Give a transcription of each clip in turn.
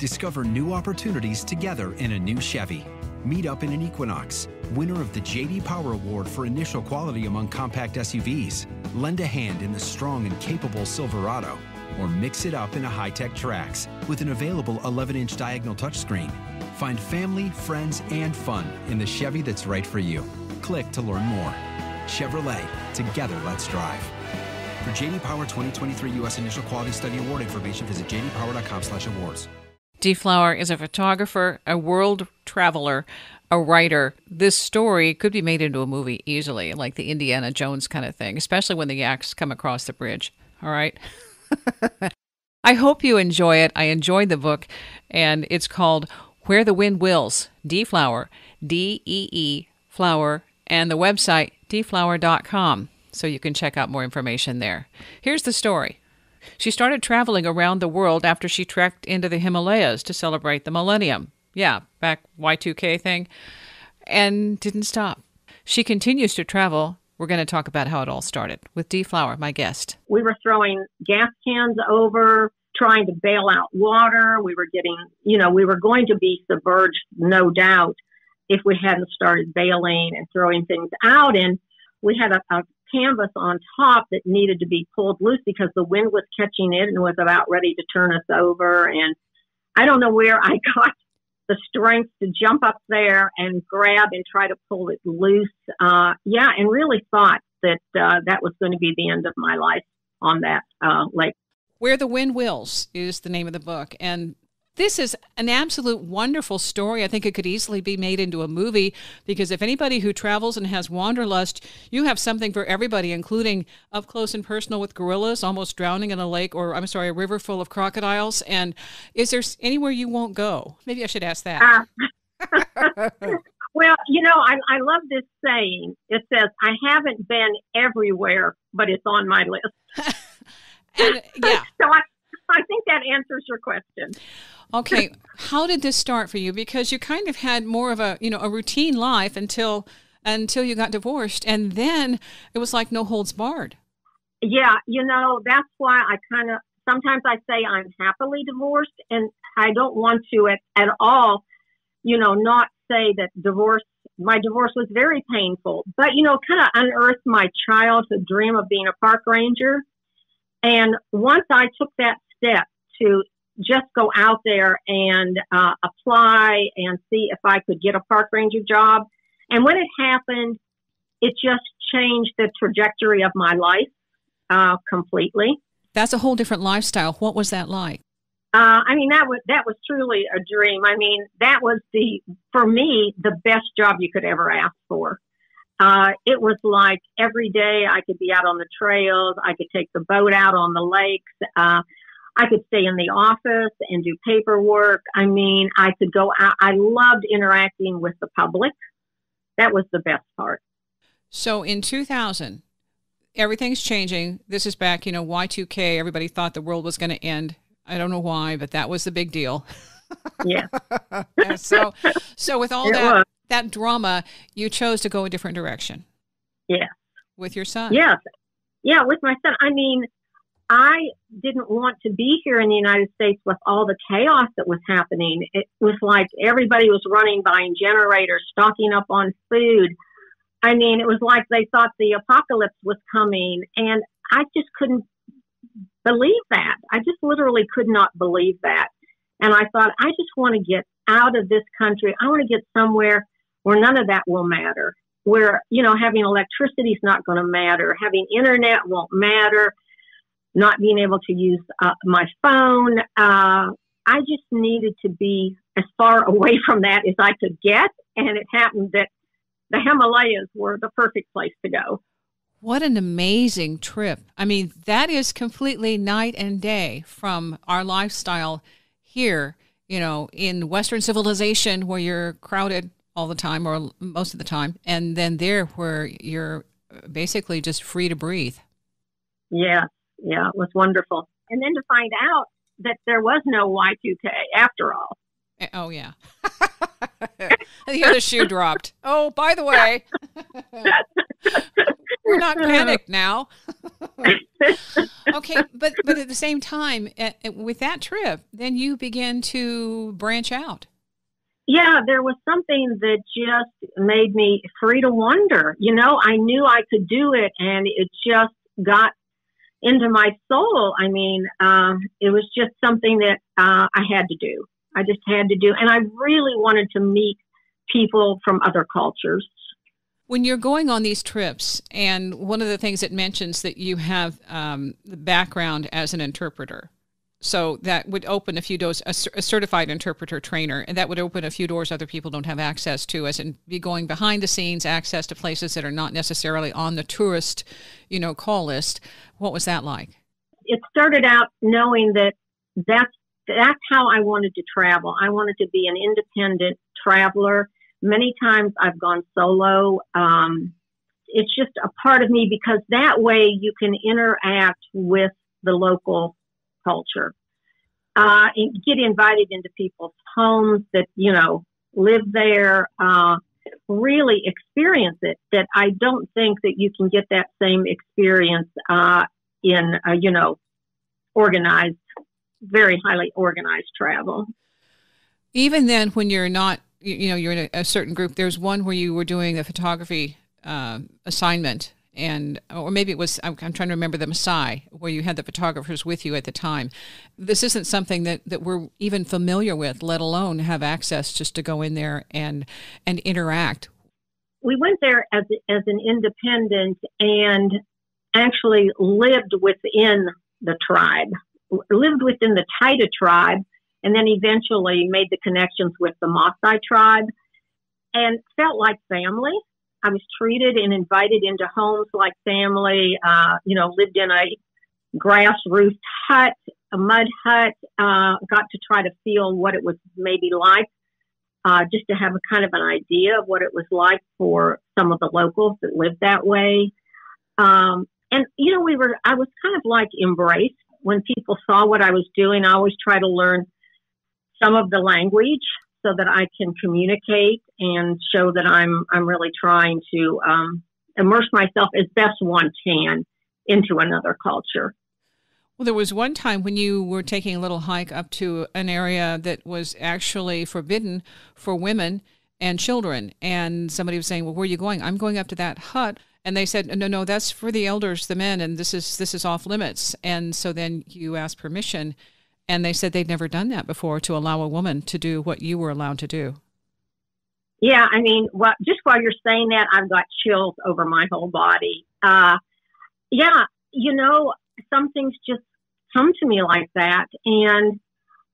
Discover new opportunities together in a new Chevy. Meet up in an Equinox, winner of the J.D. Power Award for initial quality among compact SUVs. Lend a hand in the strong and capable Silverado, or mix it up in a high-tech Trax with an available 11-inch diagonal touchscreen. Find family, friends, and fun in the Chevy that's right for you. Click to learn more. Chevrolet, together let's drive. For J.D. Power 2023 U.S. Initial Quality Study Award information, visit jdpower.com/awards. Dee Flower is a photographer, a world traveler, a writer. This story could be made into a movie easily, like the Indiana Jones kind of thing, especially when the yaks come across the bridge. All right? I hope you enjoy it. I enjoyed the book, and it's called Where the Wind Wills, Dee Flower, D-E-E, Flower, and the website, deeflower.com, so you can check out more information there. Here's the story. She started traveling around the world after she trekked into the Himalayas to celebrate the millennium. Yeah, back Y2K thing. And didn't stop. She continues to travel. We're going to talk about how it all started with Dee Flower, my guest. We were throwing gas cans over, trying to bail out water. We were getting, we were going to be submerged, no doubt, if we hadn't started bailing and throwing things out. And we had a canvas on top that needed to be pulled loose because the wind was catching it and was about ready to turn us over. And I don't know where I got the strength to jump up there and grab and try to pull it loose. And really thought that that was going to be the end of my life on that lake. Where the Wind Wills is the name of the book. And this is an absolute wonderful story. I think it could easily be made into a movie because if anybody who travels and has wanderlust, you have something for everybody, including up close and personal with gorillas, almost drowning in a lake a river full of crocodiles. And is there anywhere you won't go? Maybe I should ask that. Well, I love this saying. It says, I haven't been everywhere, but it's on my list. And, yeah. So I think that answers your question. Okay. How did this start for you? Because you kind of had more of a routine life until you got divorced. And then it was like no holds barred. Yeah. That's why sometimes I say I'm happily divorced, and I don't want to at all, not say that my divorce was very painful, but, kind of unearthed my childhood dream of being a park ranger. And once I took that step to just go out there and apply and see if I could get a park ranger job. And when it happened, it just changed the trajectory of my life completely. That's a whole different lifestyle. What was that like? That was truly a dream. That was for me, the best job you could ever ask for. It was like every day I could be out on the trails. I could take the boat out on the lakes. I could stay in the office and do paperwork. I could go out. I loved interacting with the public. That was the best part. So in 2000, everything's changing. This is back, Y2K. Everybody thought the world was going to end. I don't know why, but that was the big deal. Yeah. So with all that drama, you chose to go a different direction. Yeah. With your son. Yes. Yeah, with my son. I didn't want to be here in the United States with all the chaos that was happening. It was like everybody was running, buying generators, stocking up on food. It was like they thought the apocalypse was coming. And I just couldn't believe that. I just literally could not believe that. And I thought, I just want to get out of this country. I want to get somewhere where none of that will matter, where, having electricity is not going to matter. Having internet won't matter. Not being able to use my phone. I just needed to be as far away from that as I could get. And it happened that the Himalayas were the perfect place to go. What an amazing trip. That is completely night and day from our lifestyle here, in Western civilization where you're crowded all the time or most of the time. And then there where you're basically just free to breathe. Yeah. Yeah, it was wonderful. And then to find out that there was no Y2K after all. Oh, yeah. The other shoe dropped. Oh, by the way. We're not panicked now. Okay, but at the same time, with that trip, then you begin to branch out. Yeah, there was something that just made me free to wonder. I knew I could do it, and it just got into my soul. I mean, it was just something that I had to do. I just had to do. And I really wanted to meet people from other cultures. When you're going on these trips, and one of the things it mentions that you have the background as an interpreter, so that would open a few doors, a certified interpreter trainer, and that would open a few doors other people don't have access to, as in be going behind the scenes, access to places that are not necessarily on the tourist, call list. What was that like? It started out knowing that that's how I wanted to travel. I wanted to be an independent traveler. Many times I've gone solo. It's just a part of me, because that way you can interact with the local culture, and get invited into people's homes that, live there, really experience it. That I don't think that you can get that same experience in, organized, very highly organized travel. Even then, when you're not, you're in a certain group, there's one where you were doing a photography assignment, or maybe it was, I'm trying to remember, the Maasai, where you had the photographers with you at the time. This isn't something that we're even familiar with, let alone have access just to go in there and interact. We went there as an independent and actually lived within the tribe, lived within the Taita tribe, and then eventually made the connections with the Maasai tribe, and felt like family. I was treated and invited into homes like family, lived in a grass roofed hut, a mud hut, got to try to feel what it was maybe like, just to have a kind of an idea of what it was like for some of the locals that lived that way. And, I was kind of like embraced when people saw what I was doing. I always try to learn some of the language so that I can communicate and show that I'm really trying to immerse myself as best one can into another culture. Well, there was one time when you were taking a little hike up to an area that was actually forbidden for women and children, and somebody was saying, "Well, where are you going?" "I'm going up to that hut." And they said, no, that's for the elders, the men, and this is off limits. And so then you asked permission, and they said they'd never done that before, to allow a woman to do what you were allowed to do. Yeah, I mean, just while you're saying that, I've got chills over my whole body. Some things just come to me like that, and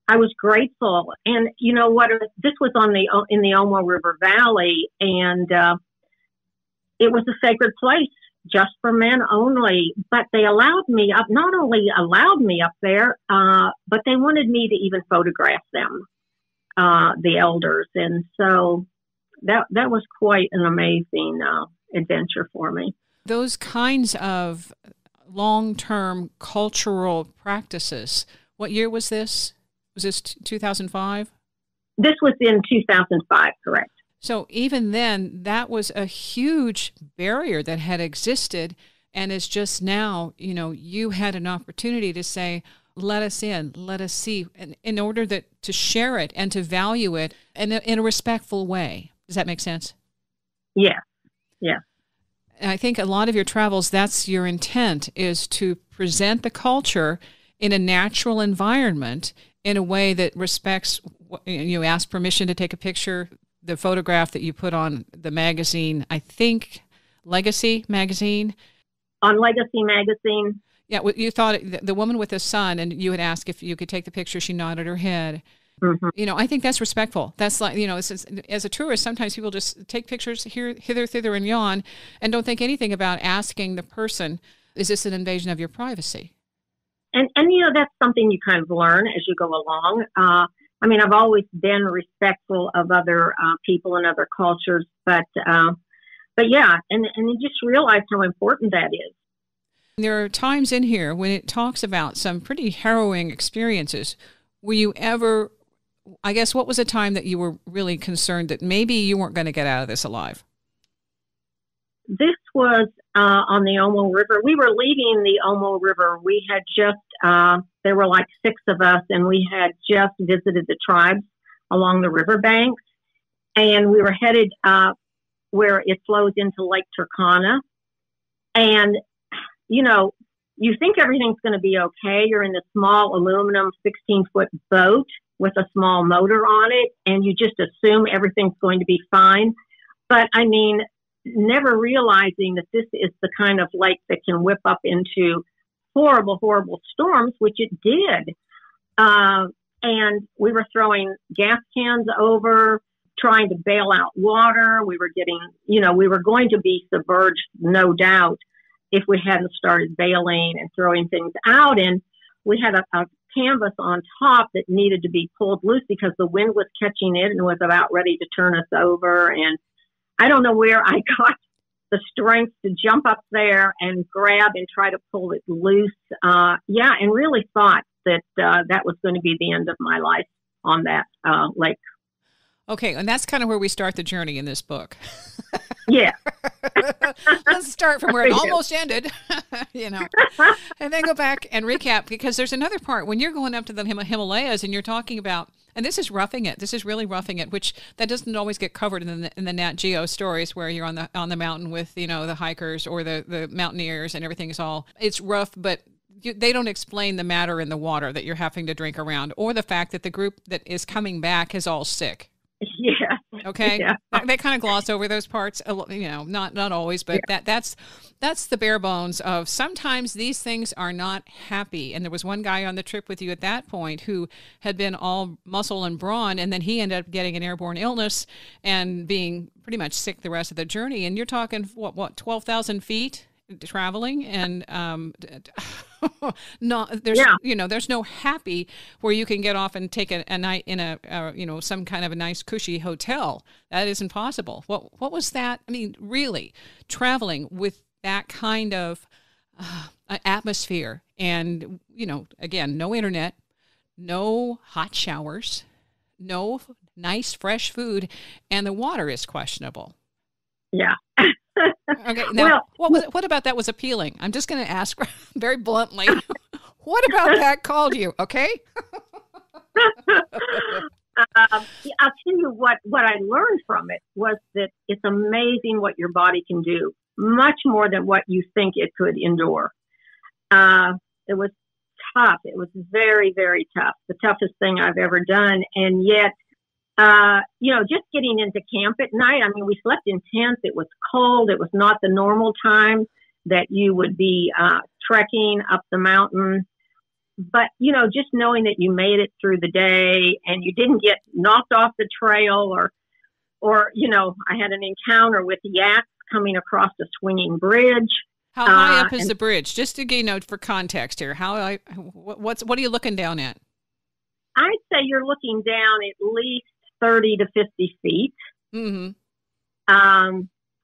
I was grateful. And you know what? This was in the Omo River Valley, and it was a sacred place just for men only. But they allowed me up. Not only allowed me up there, but they wanted me to even photograph them, the elders, and so that was quite an amazing adventure for me. Those kinds of long-term cultural practices. What year was this? Was this 2005? This was in 2005, correct. So even then, that was a huge barrier that had existed, and it's just now, you had an opportunity to say, let us in, let us see, and in order to share it and to value it in a respectful way. Does that make sense? Yeah. Yeah. And I think a lot of your travels, that's your intent, is to present the culture in a natural environment in a way that respects. You ask permission to take a picture. The photograph that you put on the magazine, I think Legacy magazine. On Legacy magazine. Yeah, you thought the woman with the son, and you had asked if you could take the picture. She nodded her head. Mm-hmm. I think that's respectful. That's like, as a tourist, sometimes people just take pictures hither, thither, and yon, and don't think anything about asking the person, is this an invasion of your privacy? And that's something you kind of learn as you go along. I've always been respectful of other people and other cultures, but yeah, and you just realize how important that is. There are times in here when it talks about some pretty harrowing experiences. Were you ever, I guess, what was a time that you were really concerned that maybe you weren't going to get out of this alive? This was on the Omo River. We were leaving the Omo River. We had just, there were like 6 of us, and we had just visited the tribes along the riverbanks. And we were headed where it flows into Lake Turkana. And, you know, you think everything's going to be okay. You're in this small aluminum 16-foot boat with a small motor on it, and you just assume everything's going to be fine. But, I mean, never realizing that this is the kind of lake that can whip up into horrible, horrible storms, which it did. And we were throwing gas cans over, trying to bail out water. We were getting, you know, we were going to be submerged, no doubt, if we hadn't started bailing and throwing things out. And we had a canvas on top that needed to be pulled loose because the wind was catching it and was about ready to turn us over. And I don't know where I got the strength to jump up there and grab and try to pull it loose. And really thought that that was going to be the end of my life on that lake. Okay, and that's kind of where we start the journey in this book. Yeah. Let's start from where it almost ended, you know, and then go back and recap, because there's another part when you're going up to the Himalayas and you're talking about, and this is roughing it. This is really roughing it, which that doesn't always get covered in the Nat Geo stories where you're on the mountain with, you know, the hikers or the mountaineers and everything is all, it's rough, but they don't explain the matter in the water that you're having to drink around, or the fact that the group that is coming back is all sick. Yeah. Okay. Yeah. They kind of gloss over those parts, you know, not always, but that's the bare bones of sometimes these things are not happy. And there was one guy on the trip with you at that point who had been all muscle and brawn, and then he ended up getting an airborne illness and being pretty much sick the rest of the journey. And you're talking what 12,000 feet traveling, and there's no happy where you can get off and take a night in a some kind of a nice cushy hotel. That isn't possible. What was that? I mean, really traveling with that kind of atmosphere, and again, no internet, no hot showers, no nice fresh food, and the water is questionable. Yeah. Okay. Now, what about that was appealing? I'm just going to ask very bluntly. What about that called you? Okay. I'll tell you what I learned from it was that it's amazing what your body can do, much more than what you think it could endure. It was tough. It was very, very tough. The toughest thing I've ever done. And yet, just getting into camp at night, I mean, we slept in tents. It was cold. It was not the normal time that you would be trekking up the mountain. But, just knowing that you made it through the day and you didn't get knocked off the trail or I had an encounter with yaks coming across a swinging bridge. How high up is the bridge? Just to gain note for context here. What are you looking down at? I'd say you're looking down at least 30 to 50 feet. Mm-hmm.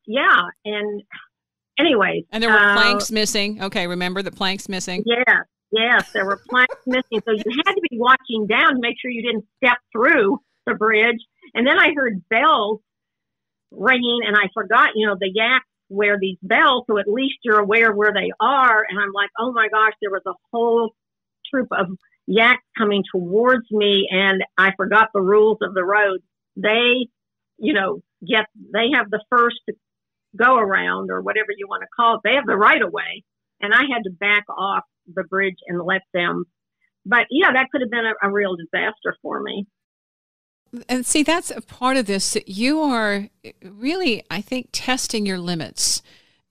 Yeah. And anyways. And there were planks missing. Okay. Remember the planks missing? Yes. There were planks missing. So you had to be watching down to make sure you didn't step through the bridge. And then I heard bells ringing and I forgot, the yaks wear these bells. So at least you're aware where they are. And I'm like, oh my gosh, there was a whole troop of yaks coming towards me, and I forgot the rules of the road. They, they have the first go around or whatever you want to call it. They have the right of way, and I had to back off the bridge and let them. But yeah, that could have been a real disaster for me. And see, that's a part of this. You are really, I think, testing your limits.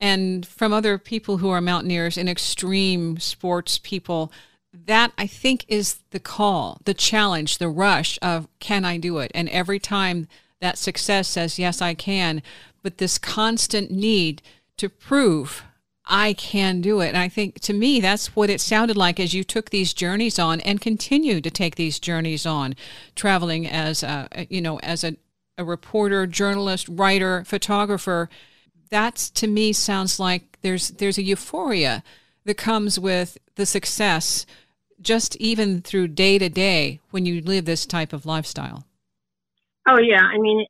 And from other people who are mountaineers and extreme sports people, that, I think, is the call, the challenge, the rush of, can I do it? And every time that success says, yes, I can, but this constant need to prove I can do it. And I think, to me, that's what it sounded like as you took these journeys on and continue to take these journeys on, traveling as a reporter, journalist, writer, photographer. That, to me, sounds like there's a euphoria that comes with the success, just even through day to day when you live this type of lifestyle. Oh yeah, I mean,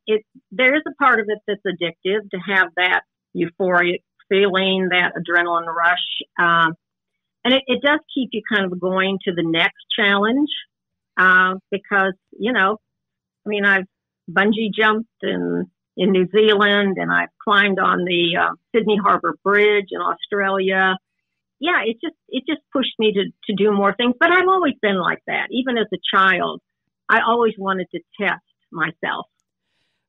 there is a part of it that's addictive to have that euphoric feeling that adrenaline rush. And it does keep you kind of going to the next challenge because, I've bungee jumped in New Zealand, and I've climbed on the Sydney Harbour Bridge in Australia. Yeah, it just pushed me to do more things. But I've always been like that. Even as a child, I always wanted to test myself.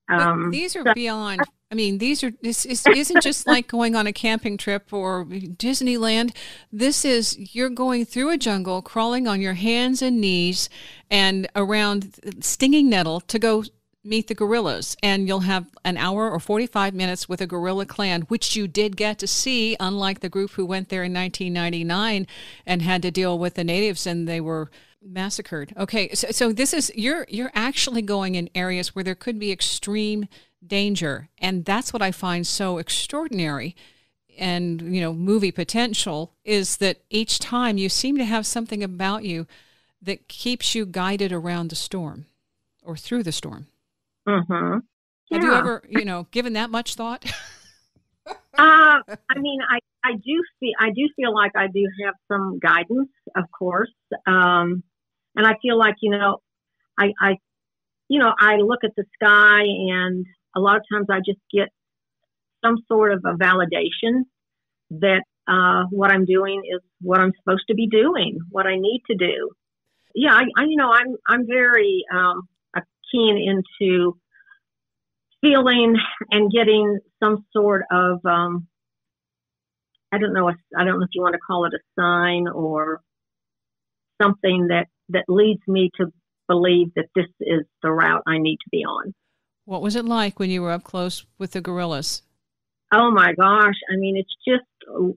But these are beyond. I mean, this isn't just like going on a camping trip or Disneyland. This is, you're going through a jungle, crawling on your hands and knees and around stinging nettle to go meet the gorillas. And you'll have an hour or 45 minutes with a gorilla clan, which you did get to see, unlike the group who went there in 1999 and had to deal with the natives and they were massacred. Okay, so this is, you're actually going in areas where there could be extreme danger, and that's what I find so extraordinary and movie potential, is that each time you seem to have something about you that keeps you guided around the storm or through the storm. Mm-hmm. Yeah. Have you ever given that much thought? I do feel like I do have some guidance, of course. And I feel like, I look at the sky, and a lot of times I just get some sort of a validation that what I'm doing is what I'm supposed to be doing, what I need to do. Yeah, I'm very keen into feeling and getting some sort of I don't know if you want to call it a sign or something that leads me to believe that this is the route I need to be on. What was it like when you were up close with the gorillas? Oh my gosh. I mean, it's just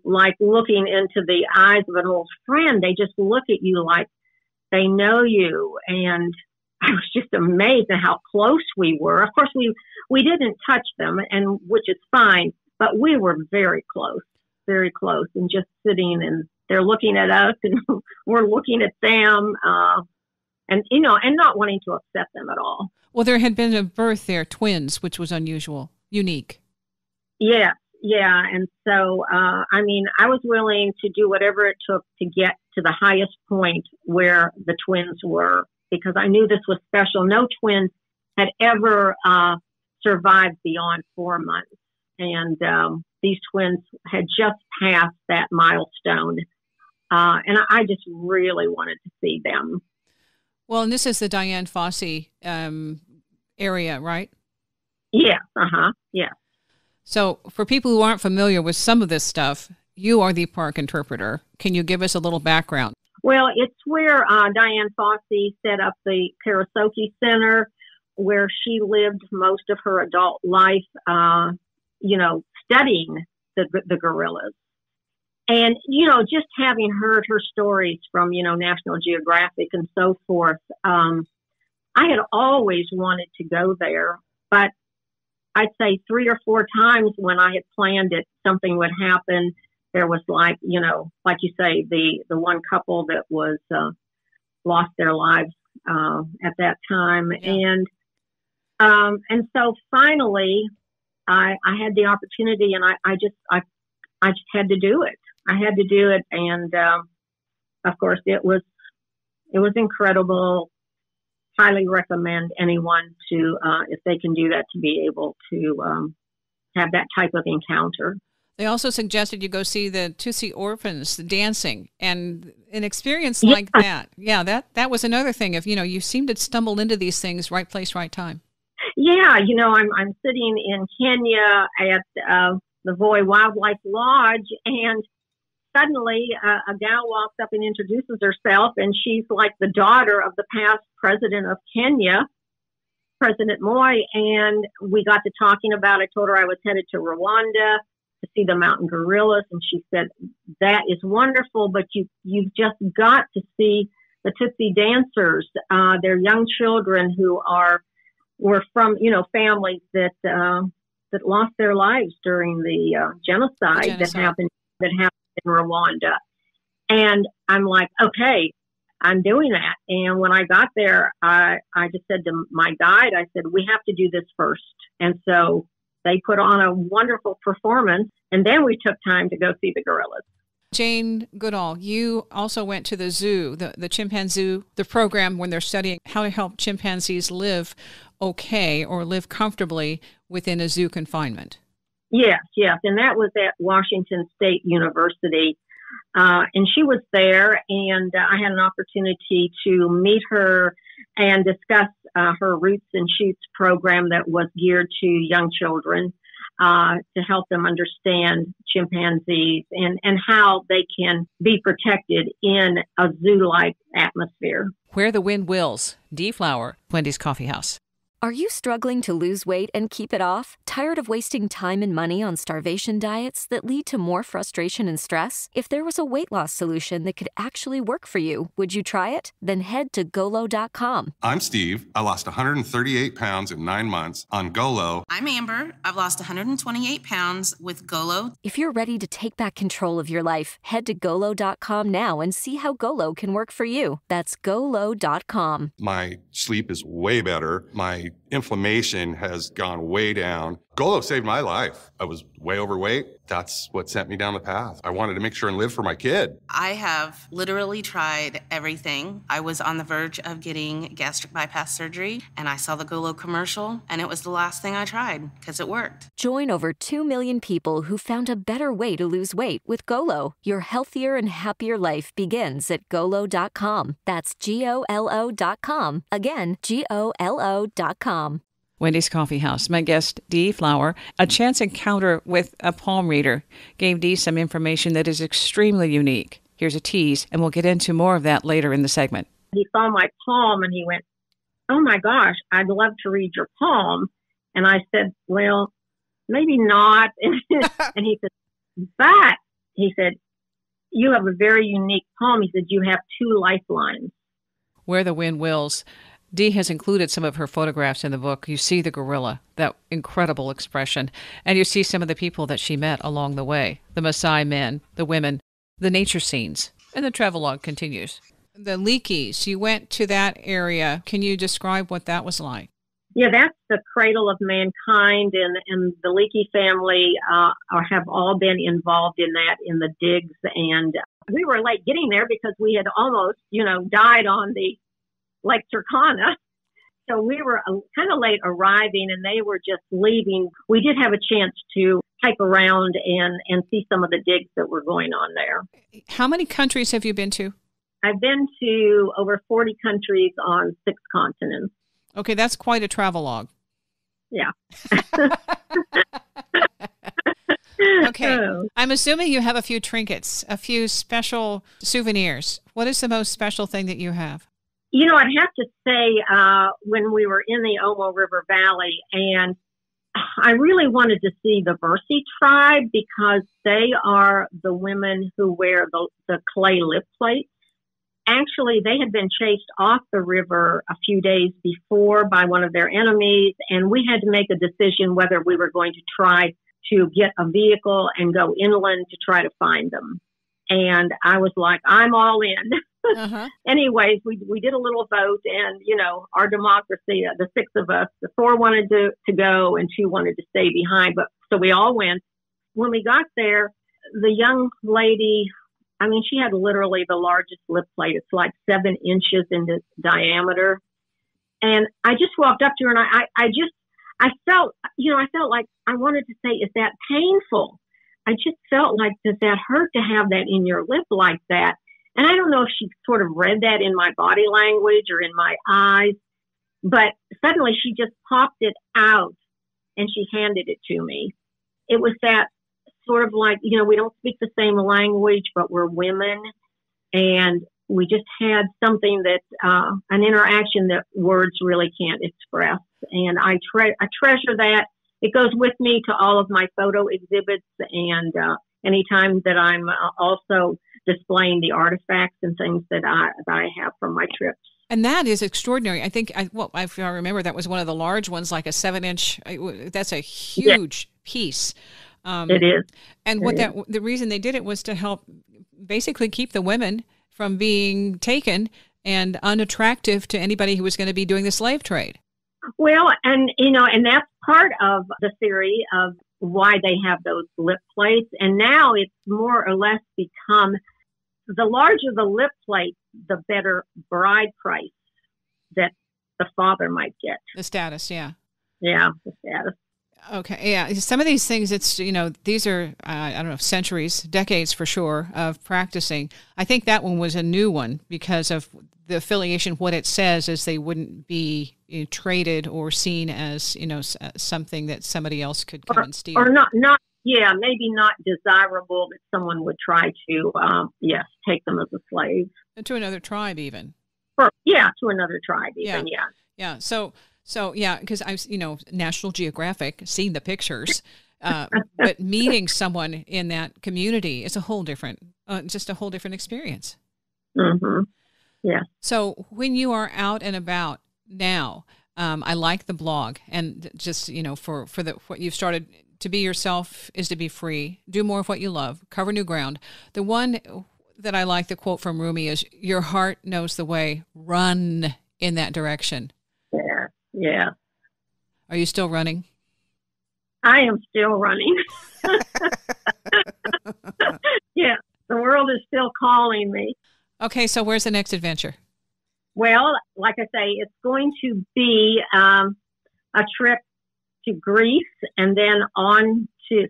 like looking into the eyes of an old friend. They just look at you like they know you. And I was just amazed at how close we were. Of course, we didn't touch them, and which is fine, but we were very close, and just sitting, and they're looking at us and we're looking at them, and not wanting to upset them at all. Well, there had been a birth there, twins, which was unusual, unique. Yeah. And so, I was willing to do whatever it took to get to the highest point where the twins were, because I knew this was special. No twins had ever survived beyond 4 months. And these twins had just passed that milestone. And I just really wanted to see them. Well, and this is the Dian Fossey area, right? Yes. Yes. So for people who aren't familiar with some of this stuff, you are the park interpreter. Can you give us a little background? Well, it's where Dian Fossey set up the Karasaki Center, where she lived most of her adult life, studying the gorillas. And, just having heard her stories from, National Geographic and so forth, I had always wanted to go there. But I'd say 3 or 4 times when I had planned it, something would happen. There was like you say, the one couple that was lost their lives at that time. Yeah. And so finally, I had the opportunity, and I just had to do it. I had to do it, and of course, it was incredible. Highly recommend anyone to, if they can do that, to be able to have that type of encounter. They also suggested you go see the Tutsi orphans dancing, and an experience like that. Yeah, that was another thing. If you seem to stumble into these things, right place, right time. Yeah, I'm sitting in Kenya at the Voi Wildlife Lodge, and suddenly a gal walks up and introduces herself, and she's like the daughter of the past president of Kenya, President Moi, and we got to talking about, I told her I was headed to Rwanda to see the mountain gorillas, and she said, that is wonderful, but you've just got to see the Tutsi dancers. They're young children who were from, families that lost their lives during the genocide that happened in Rwanda. And I'm like, okay, I'm doing that. And when I got there, I just said to my guide, I said, we have to do this first. And so they put on a wonderful performance. And then we took time to go see the gorillas. Jane Goodall, you also went to the zoo, the chimpanzee, the program when they're studying how to help chimpanzees live okay or live comfortably within a zoo confinement. Yes. And that was at Washington State University. And she was there, and I had an opportunity to meet her and discuss her Roots and Shoots program that was geared to young children to help them understand chimpanzees and how they can be protected in a zoo-like atmosphere. Where the Wind Wills, Dee Flower, Wendy's Coffee House. Are you struggling to lose weight and keep it off? Tired of wasting time and money on starvation diets that lead to more frustration and stress? If there was a weight loss solution that could actually work for you, would you try it? Then head to Golo.com. I'm Steve. I lost 138 pounds in 9 months on Golo. I'm Amber. I've lost 128 pounds with Golo. If you're ready to take back control of your life, head to Golo.com now and see how Golo can work for you. That's Golo.com. My sleep is way better. My inflammation has gone way down. Golo saved my life. I was way overweight. That's what sent me down the path. I wanted to make sure and live for my kid. I have literally tried everything. I was on the verge of getting gastric bypass surgery, and I saw the Golo commercial, and it was the last thing I tried because it worked. Join over 2 million people who found a better way to lose weight with Golo. Your healthier and happier life begins at Golo.com. That's Golo.com. Again, Golo.com. Wendy's Coffee House. My guest, Dee Flower, a chance encounter with a palm reader, gave Dee some information that is extremely unique. Here's a tease, and we'll get into more of that later in the segment. He saw my palm and he went, "Oh my gosh, I'd love to read your palm." And I said, "Well, maybe not." And he said, "But," he said, "you have a very unique palm." He said, "You have 2 lifelines." Where the Wind Wills. Dee has included some of her photographs in the book. You see the gorilla, that incredible expression, and you see some of the people that she met along the way, the Maasai men, the women, the nature scenes, and the travelogue continues. The Leakeys, you went to that area. Can you describe what that was like? Yeah, that's the cradle of mankind, and the Leakey family have all been involved in that, in the digs, and we were late getting there because we had almost, died on the Lake Turkana. So we were kind of late arriving, and they were just leaving. We did have a chance to hike around and see some of the digs that were going on there. How many countries have you been to? I've been to over 40 countries on 6 continents. Okay, that's quite a travelogue. Yeah. Okay. I'm assuming you have a few trinkets, a few special souvenirs. What is the most special thing that you have? I'd have to say when we were in the Omo River Valley, and I really wanted to see the Versi tribe because they are the women who wear the clay lip plates. Actually, they had been chased off the river a few days before by one of their enemies, and we had to make a decision whether we were going to try to get a vehicle and go inland to try to find them. And I was like, I'm all in. Uh-huh. Anyways, we did a little vote, and, our democracy, the 6 of us, the 4 wanted to go and 2 wanted to stay behind. But so we all went. When we got there, the young lady, she had literally the largest lip plate. It's like 7 inches in diameter. And I just walked up to her, and I felt like I wanted to say, is that painful? I just felt like, does that hurt to have that in your lip like that? And I don't know if she sort of read that in my body language or in my eyes, but suddenly she just popped it out and she handed it to me. It was that sort of like, we don't speak the same language, but we're women. And we just had something that, an interaction that words really can't express. And I treasure that. It goes with me to all of my photo exhibits, and anytime that I'm also displaying the artifacts and things that I have from my trips. And that is extraordinary. I think, if I remember, that was one of the large ones, like a 7-inch. That's a huge piece. It is. And the reason they did it was to help basically keep the women from being taken and unattractive to anybody who was going to be doing the slave trade. Well, and that's part of the theory of why they have those lip plates. And now it's more or less become, the larger the lip plate, the better bride price that the father might get. The status, yeah. Yeah, the status. Okay, yeah. Some of these things, it's, these are, I don't know, centuries, decades for sure, of practicing. I think that one was a new one because of the affiliation. What it says is they wouldn't be traded or seen as, something that somebody else could come and steal. Or not, maybe not desirable that someone would try to, take them as a slave. And to another tribe even. To another tribe even, yeah. Yeah, So yeah, because I've National Geographic, seen the pictures, but meeting someone in that community is a whole different, just a whole different experience. Mm-hmm. Yeah. So when you are out and about now, I like the blog, and just for what you've started to be yourself is to be free, do more of what you love, cover new ground. The one that I like, the quote from Rumi is, "Your heart knows the way. Run in that direction." Yeah. Are you still running? I am still running. Yeah, the world is still calling me. Okay, so where's the next adventure? Well, like I say, it's going to be a trip to Greece and then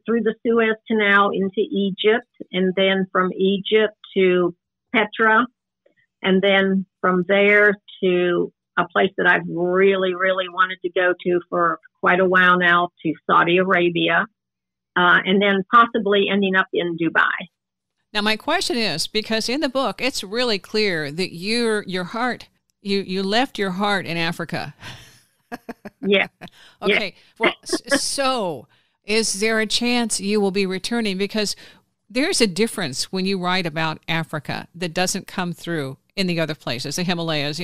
through the Suez Canal into Egypt, and then from Egypt to Petra, and then from there to a place that I've really, really wanted to go to for quite a while now, to Saudi Arabia, and then possibly ending up in Dubai. Now, my question is, because in the book, it's really clear that your heart, you left your heart in Africa. Yeah. Okay. Yeah. Well, so is there a chance you will be returning? Because there's a difference when you write about Africa that doesn't come through in the other places, the Himalayas,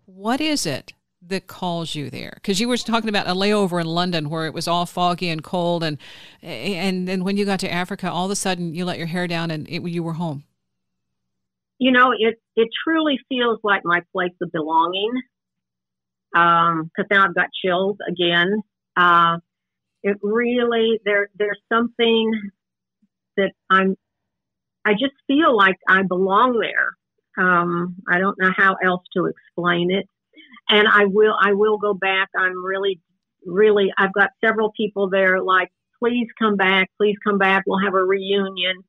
What is it that calls you there? Because you were talking about a layover in London where it was all foggy and cold, and then when you got to Africa, all of a sudden you let your hair down and you were home. It truly feels like my place of belonging. Because now I've got chills again. It really, there's something that I just feel like I belong there. I don't know how else to explain it. And I will go back. I'm really, I've got several people there like, please come back. We'll have a reunion.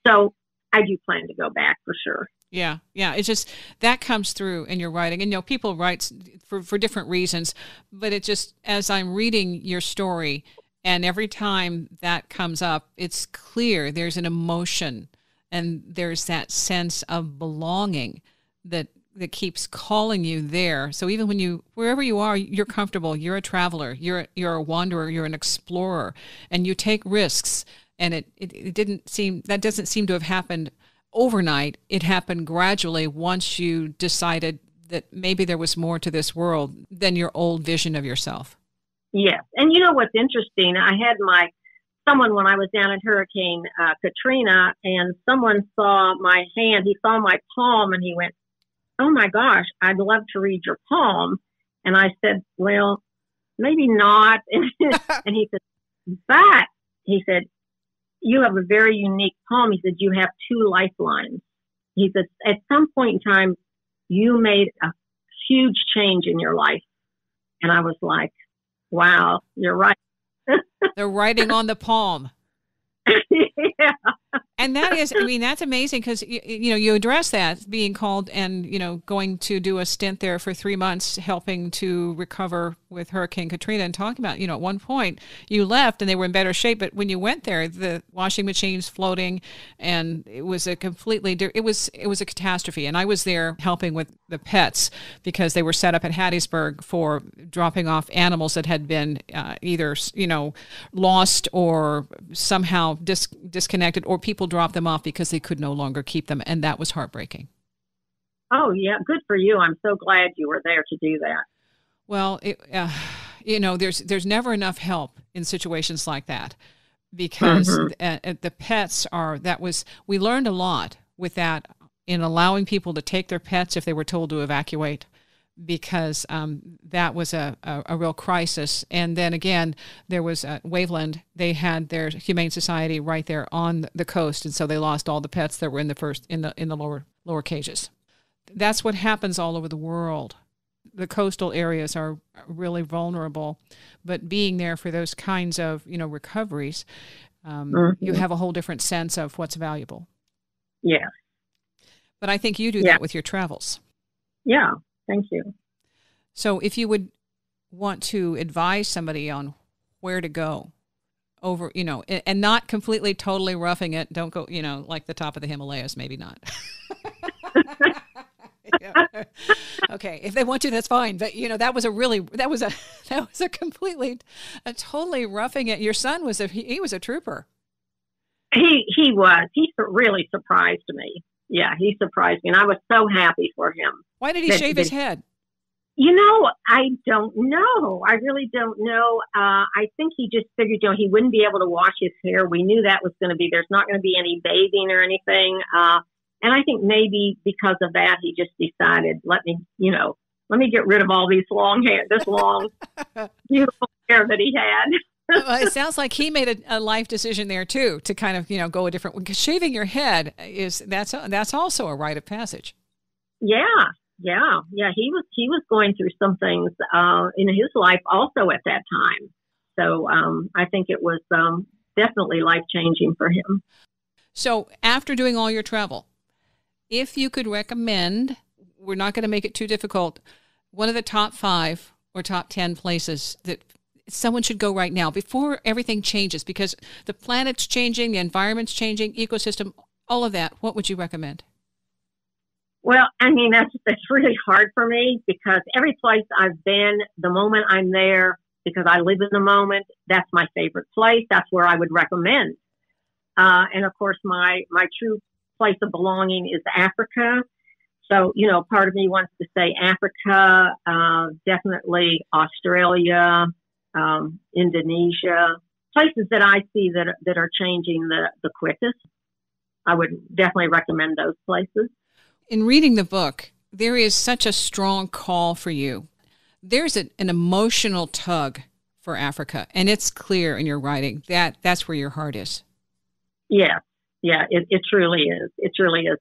So I do plan to go back for sure. Yeah. It's just that comes through in your writing. And, people write for different reasons, but it just, as I'm reading your story and every time that comes up, it's clear there's an emotion. And there's that sense of belonging that keeps calling you there. So even when wherever you are, you're comfortable. You're a traveler. You're a wanderer. You're an explorer, and you take risks. And it doesn't seem to have happened overnight. It happened gradually once you decided that maybe there was more to this world than your old vision of yourself. Yes, and what's interesting? I had someone when I was down at Hurricane Katrina, and someone saw my hand. He saw my palm, and he went, "Oh my gosh, I'd love to read your palm." And I said, "Well, maybe not." And he said, "But," he said, "you have a very unique palm." He said, "You have two lifelines." He said, "At some point in time, you made a huge change in your life." And I was like, wow, you're right. The writing on the palm. Yeah. And that is, that's amazing because, you address that being called and, going to do a stint there for 3 months, helping to recover with Hurricane Katrina and talking about, at one point you left and they were in better shape. But when you went there, the washing machines floating and it was a completely, it was a catastrophe. And I was there helping with the pets because they were set up at Hattiesburg for dropping off animals that had been either, lost or somehow disconnected, or people dropped them off because they could no longer keep them. And that was heartbreaking. Oh, yeah. Good for you. I'm so glad you were there to do that. Well, there's never enough help in situations like that because the pets we learned a lot with that in allowing people to take their pets if they were told to evacuate, because that was a real crisis. And then again, there was Waveland. They had their Humane Society right there on the coast, and so they lost all the pets that were in the lower cages. That's what happens all over the world. The coastal areas are really vulnerable, but being there for those kinds of recoveries, you have a whole different sense of what's valuable. Yeah. But I think you do that with your travels. Yeah. Thank you. So if you would want to advise somebody on where to go over, and not completely, totally roughing it, don't go, like the top of the Himalayas, maybe not. Yeah. Okay. If they want to, that's fine. But, that was a completely, totally roughing it. Your son was he was a trooper. He was. He really surprised me. Yeah, he surprised me, and I was so happy for him. Why did he shave his head? I don't know. I really don't know. I think he just figured, he wouldn't be able to wash his hair. We knew that was going to be, there's not going to be any bathing or anything. And I think maybe because of that, he just decided, let me get rid of all this long, beautiful hair that he had. Well, it sounds like he made a life decision there too, to kind of, go a different way. Because shaving your head that's also a rite of passage. Yeah. He was going through some things in his life also at that time. So I think it was definitely life changing for him. So after doing all your travel, if you could recommend, we're not going to make it too difficult, one of the top 5 or top 10 places that someone should go right now before everything changes, because the planet's changing, the environment's changing, ecosystem, all of that, what would you recommend? Well, that's really hard for me, because every place I've been, the moment I'm there, because I live in the moment, that's my favorite place. That's where I would recommend. And of course, my true place of belonging is Africa. So, part of me wants to say Africa, definitely Australia, Indonesia, places that I see that are changing the quickest. I would definitely recommend those places. In reading the book, there is such a strong call for you. There's an emotional tug for Africa, and it's clear in your writing that that's where your heart is. Yeah, it truly is. It truly is.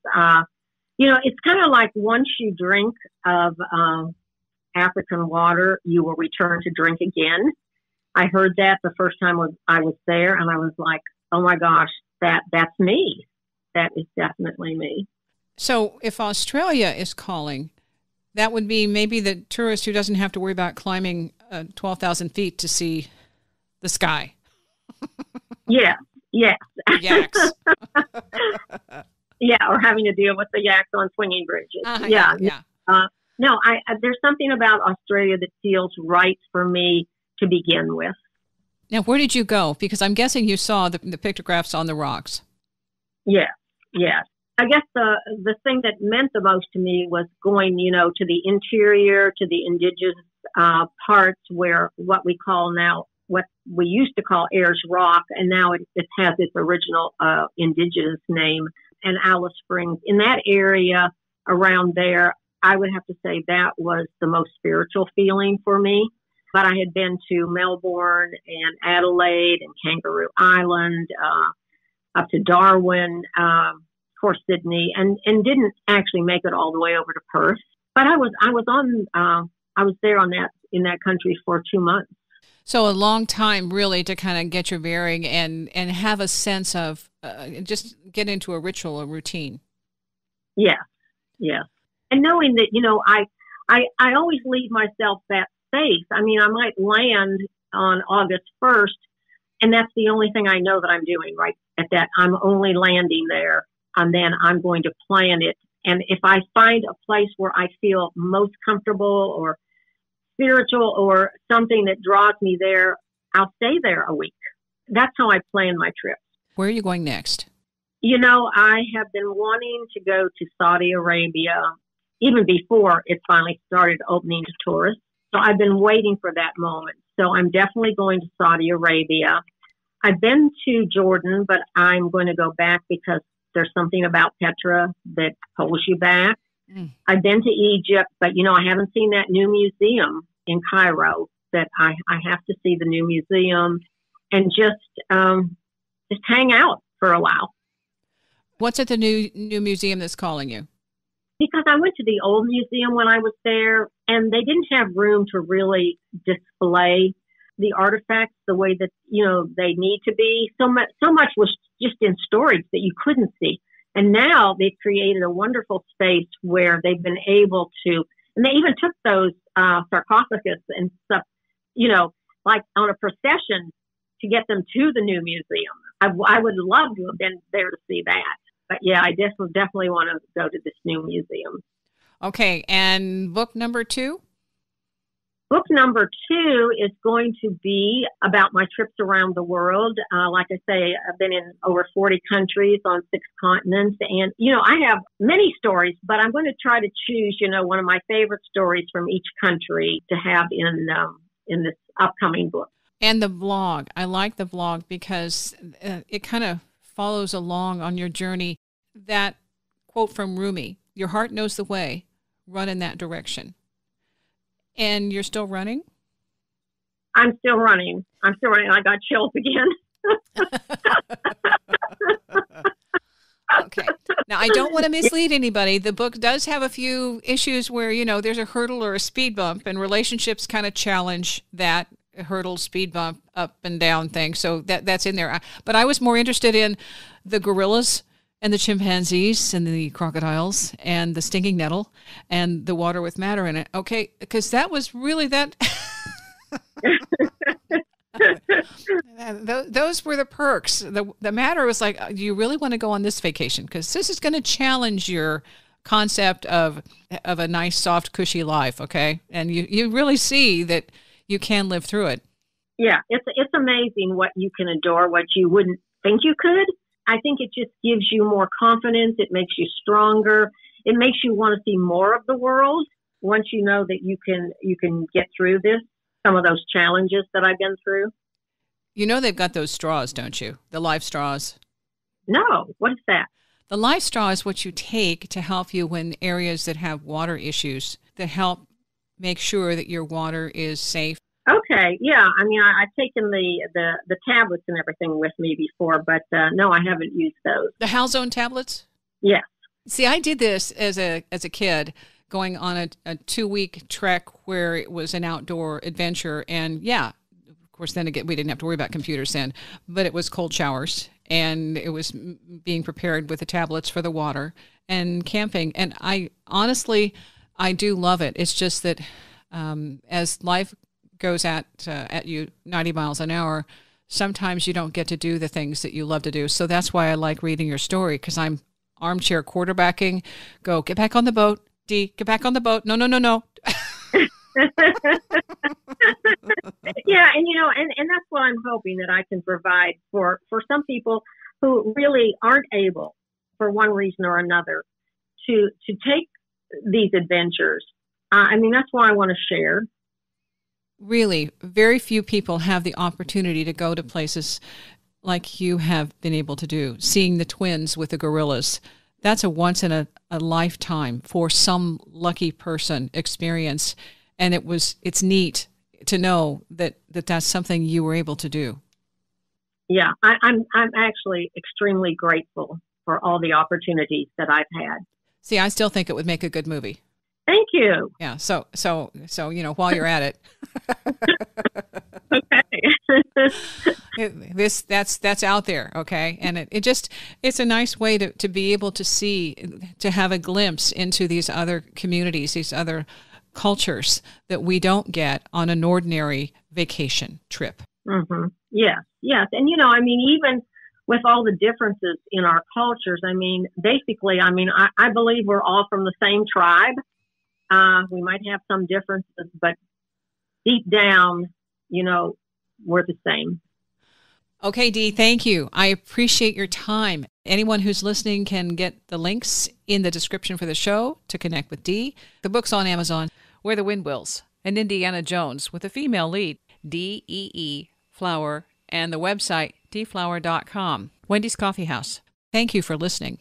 It's kind of like once you drink of African water, you will return to drink again. I heard that the first time I was there, and I was like, oh my gosh, that's me. That is definitely me. So if Australia is calling, that would be maybe the tourist who doesn't have to worry about climbing 12,000 feet to see the sky. Yes. Yaks. Yeah, or having to deal with the yaks on swinging bridges. Yeah. No, there's something about Australia that feels right for me to begin with. Now, where did you go? Because I'm guessing you saw the pictographs on the rocks. Yes. I guess the thing that meant the most to me was going, to the interior, to the indigenous parts where what we call now, what we used to call Ayers Rock, and now it has its original indigenous name, and Alice Springs. In that area around there, I would have to say that was the most spiritual feeling for me. But I had been to Melbourne and Adelaide and Kangaroo Island, up to Darwin, of course Sydney, and didn't actually make it all the way over to Perth. But I was there in that country for 2 months. So a long time really to kind of get your bearing and have a sense of just get into a ritual, a routine. Yeah. And knowing that, I always leave myself that space. I might land on August 1st, and that's the only thing I know that I'm doing right at that. I'm only landing there, and then I'm going to plan it. And if I find a place where I feel most comfortable or spiritual or something that draws me there, I'll stay there a week. That's how I plan my trips. Where are you going next? I have been wanting to go to Saudi Arabia even before it finally started opening to tourists. So I've been waiting for that moment. So I'm definitely going to Saudi Arabia. I've been to Jordan, but I'm going to go back because there's something about Petra that pulls you back. I've been to Egypt, but, I haven't seen that new museum in Cairo that I have to see the new museum and just hang out for a while. What's at the new museum that's calling you? Because I went to the old museum when I was there, and they didn't have room to really display the artifacts the way that, they need to be. So much was just in storage that you couldn't see. And now they've created a wonderful space where they've been able to, and they even took those sarcophagus and stuff, like on a procession to get them to the new museum. I would love to have been there to see that. But yeah, I definitely want to go to this new museum. Okay, and book number 2? Book number 2 is going to be about my trips around the world. Like I say, I've been in over 40 countries on 6 continents. And, I have many stories, but I'm going to try to choose, one of my favorite stories from each country to have in this upcoming book. And the vlog. I like the vlog because it kind of follows along on your journey. That quote from Rumi, your heart knows the way, run in that direction. And you're still running? I'm still running. I got chills again. Okay. Now, I don't want to mislead anybody. The book does have a few issues where, there's a hurdle or a speed bump, and relationships kind of challenge that hurdle, speed bump, up and down thing. So that's in there. But I was more interested in the gorillas and the chimpanzees and the crocodiles and the stinging nettle and the water with matter in it. Okay, because that was really that. Those were the perks. The matter was like, do you really want to go on this vacation? Because this is going to challenge your concept of a nice, soft, cushy life, okay? And you really see that you can live through it. Yeah, it's amazing what you can adore, what you wouldn't think you could. I think it just gives you more confidence. It makes you stronger. It makes you want to see more of the world once you know that you can get through some of those challenges that I've been through. They've got those straws, don't you? The life straws. No, what is that? The life straw is what you take to help you in areas that have water issues, to help make sure that your water is safe. Okay, yeah. I mean, I've taken the tablets and everything with me before, but no, I haven't used those. The Halzone tablets? Yes. See, I did this as a kid, going on a 2-week trek where it was an outdoor adventure. And yeah, of course, then again, we didn't have to worry about computers then, but it was cold showers, and it was being prepared with the tablets for the water and camping. And I do love it. It's just that as life goes at you 90 miles an hour, sometimes you don't get to do the things that you love to do. So that's why I like reading your story, because I'm armchair quarterbacking. Go, get back on the boat, Dee, get back on the boat. No. Yeah, and that's what I'm hoping that I can provide for some people who really aren't able, for one reason or another, to take these adventures. That's why I want to share. Really, very few people have the opportunity to go to places like you have been able to do. Seeing the twins with the gorillas, that's a once in a lifetime for some lucky person experience. And it's neat to know that that's something you were able to do. Yeah, I'm actually extremely grateful for all the opportunities that I've had. See, I still think it would make a good movie. Thank you. Yeah. So while you're at it, okay. that's out there. Okay. And it's a nice way to be able to have a glimpse into these other communities, these other cultures that we don't get on an ordinary vacation trip. Mm-hmm. Yes. And, even with all the differences in our cultures, basically, I believe we're all from the same tribe. We might have some differences, but deep down, we're the same. Okay, Dee, thank you. I appreciate your time. Anyone who's listening can get the links in the description for the show to connect with Dee. The book's on Amazon. Where the Wind Wills, and Indiana Jones with a female lead, Dee Flower, and the website deeflower.com. Wendy's Coffee House. Thank you for listening.